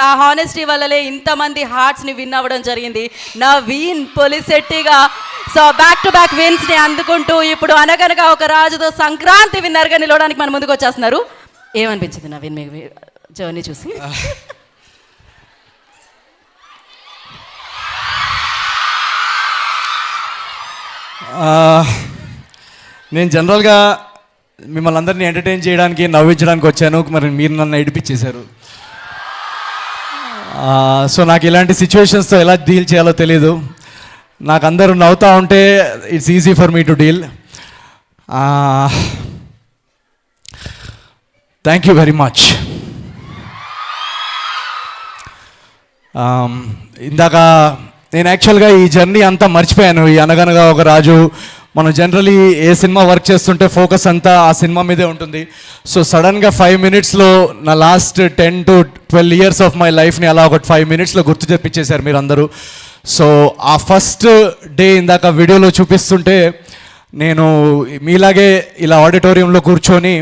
ఆ హానెస్టీ వల్లలే ఇంతమంది హార్ట్స్ని విన్ అవ్వడం జరిగింది. నవీన్ పొలిశెట్టిగా సో బ్యాక్ టు బ్యాక్ విన్స్ని అందుకుంటూ ఇప్పుడు అనగనగా ఒక రాజుతో సంక్రాంతి విన్నర్గా నిలవడానికి మన ముందుకు వచ్చేస్తున్నారు. ఏమనిపించింది నవీన్ మీకు జర్నీ చూసి? నేను జనరల్గా మిమ్మల్ని అందరినీ ఎంటర్టైన్ చేయడానికి నవ్వించడానికి వచ్చాను, మరి మీరు నన్ను ఏడిపించేశారు. సో నాకు ఇలాంటి సిచ్యువేషన్స్తో ఎలా డీల్ చేయాలో తెలీదు. నాకు అందరూ నవ్వుతూ ఉంటే it's easy for me to deal. Thank you very much. ఇందాక నేను యాక్చువల్గా ఈ జర్నీ అంతా మర్చిపోయాను. ఈ అనగనగా ఒక రాజు, మనం జనరలీ ఏ సినిమా వర్క్ చేస్తుంటే ఫోకస్ అంతా ఆ సినిమా మీదే ఉంటుంది. సో సడన్గా 5 minutesలో నా last 10 to 12 years of my లైఫ్ని అలా ఒక 5 minutesలో గుర్తు తెప్పించేశారు మీరు అందరూ. సో ఆ ఫస్ట్ డే ఇందాక వీడియోలో చూపిస్తుంటే నేను మీలాగే ఇలా ఆడిటోరియంలో కూర్చొని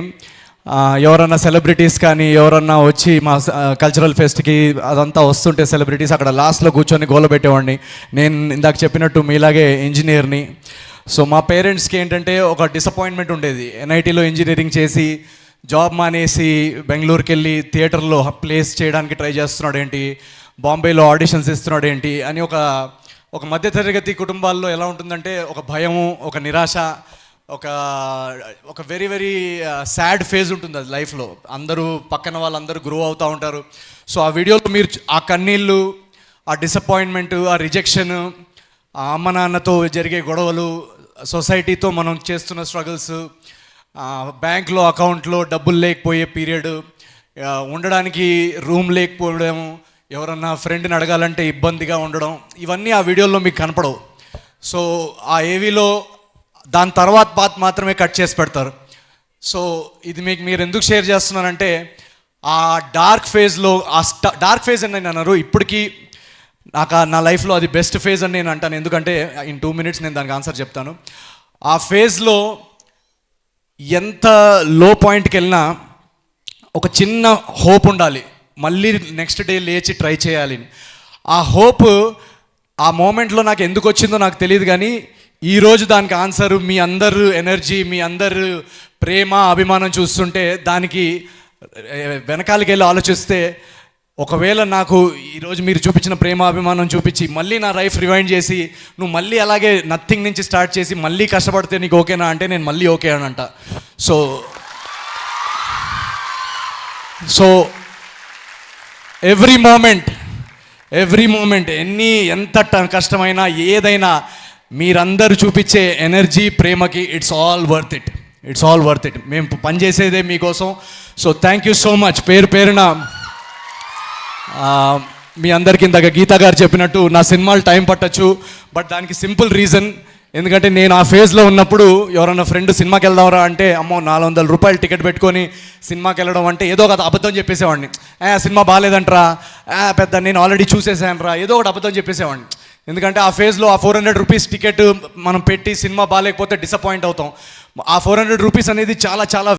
ఎవరన్నా సెలబ్రిటీస్ కానీ ఎవరన్నా వచ్చి మా కల్చరల్ ఫెస్ట్కి అదంతా వస్తుంటే సెలబ్రిటీస్ అక్కడ లాస్ట్లో కూర్చొని గోలబెట్టేవాడిని. నేను ఇందాక చెప్పినట్టు మీలాగే ఇంజనీర్ని. సో మా పేరెంట్స్కి ఏంటంటే ఒక డిసప్పాయింట్మెంట్ ఉండేది. ఎన్ఐటీలో ఇంజనీరింగ్ చేసి జాబ్ మానేసి బెంగళూరుకి వెళ్ళి థియేటర్లో ప్లేస్ చేయడానికి ట్రై చేస్తున్నాడు ఏంటి, బాంబేలో ఆడిషన్స్ ఇస్తున్నాడు ఏంటి అని ఒక మధ్యతరగతి కుటుంబాల్లో ఎలా ఉంటుందంటే ఒక భయము, ఒక నిరాశ, ఒక వెరీ వెరీ సాడ్ ఫేజ్ ఉంటుంది అది లైఫ్లో. అందరూ పక్కన వాళ్ళందరూ గ్రో అవుతూ ఉంటారు. సో ఆ వీడియోలో మీరు ఆ కన్నీళ్ళు, ఆ డిసప్పాయింట్మెంట్, ఆ రిజెక్షన్, ఆ అమ్మ నాన్నతో జరిగే గొడవలు, సొసైటీతో మనం చేస్తున్న స్ట్రగుల్స్, బ్యాంక్లో అకౌంట్లో డబ్బులు లేకపోయే పీరియడ్, ఉండడానికి రూమ్ లేకపోవడం, ఎవరన్నా ఫ్రెండ్ని అడగాలంటే ఇబ్బందిగా ఉండడం, ఇవన్నీ ఆ వీడియోలో మీకు కనపడవు. సో ఆ ఏవీలో దాని తర్వాత పాత మాత్రమే కట్ చేసి పెడతారు. సో ఇది మీకు మీరు ఎందుకు షేర్ చేస్తున్నానంటే ఆ డార్క్ ఫేజ్లో, డార్క్ ఫేజ్ అని నేను అన్నారు, ఇప్పటికీ నా లైఫ్లో అది బెస్ట్ ఫేజ్ అని నేను అంటాను. ఎందుకంటే ఇన్ 2 minutes నేను దానికి ఆన్సర్ చెప్తాను. ఆ ఫేజ్లో ఎంత లో పాయింట్కి వెళ్ళినా ఒక చిన్న హోప్ ఉండాలి, మళ్ళీ నెక్స్ట్ డే లేచి ట్రై చేయాలి. ఆ హోప్ ఆ మూమెంట్లో నాకు ఎందుకు వచ్చిందో నాకు తెలియదు, కానీ ఈరోజు దానికి ఆన్సర్ మీ అందరు ఎనర్జీ, మీ అందరు ప్రేమ, అభిమానం చూస్తుంటే దానికి వెనకాలకి వెళ్ళి ఆలోచిస్తే ఒకవేళ నాకు ఈరోజు మీరు చూపించిన ప్రేమ అభిమానం చూపించి మళ్ళీ నా లైఫ్ రివైండ్ చేసి నువ్వు మళ్ళీ అలాగే నథింగ్ నుంచి స్టార్ట్ చేసి మళ్ళీ కష్టపడితే నీకు ఓకేనా అంటే నేను మళ్ళీ ఓకే అని అంట. సో ఎవ్రీ మూమెంట్ ఎంత కష్టమైనా ఏదైనా మీరందరూ చూపించే ఎనర్జీ, ప్రేమకి ఇట్స్ ఆల్ వర్త్ ఇట్. మేము పనిచేసేదే మీకోసం. So thank you so much. పేరున మీ అందరికీ ఇందాక గీతా గారు చెప్పినట్టు నా సినిమాలు టైం పట్టచ్చు, బట్ దానికి సింపుల్ రీజన్. ఎందుకంటే నేను ఆ ఫేజ్లో ఉన్నప్పుడు ఎవరన్నా ఫ్రెండ్ సినిమాకి వెళ్దాంరా అంటే అమ్మో 400 రూపాయలు టికెట్ పెట్టుకొని సినిమాకి వెళ్ళడం అంటే ఏదో ఒక అబద్ధం చెప్పేసేవాడిని. సినిమా బాగాలేదంట్రా, పెద్ద నేను ఆల్రెడీ చూసేసానురా, ఏదో ఒకటి అబద్ధం చెప్పేసేవాడిని. ఎందుకంటే ఆ ఫేజ్లో ఆ 400 రూపీస్ టికెట్ మనం పెట్టి సినిమా బాగాలేకపోతే డిసప్పాయింట్ అవుతాం. ఆ 400 రూపీస్ అనేది చాలా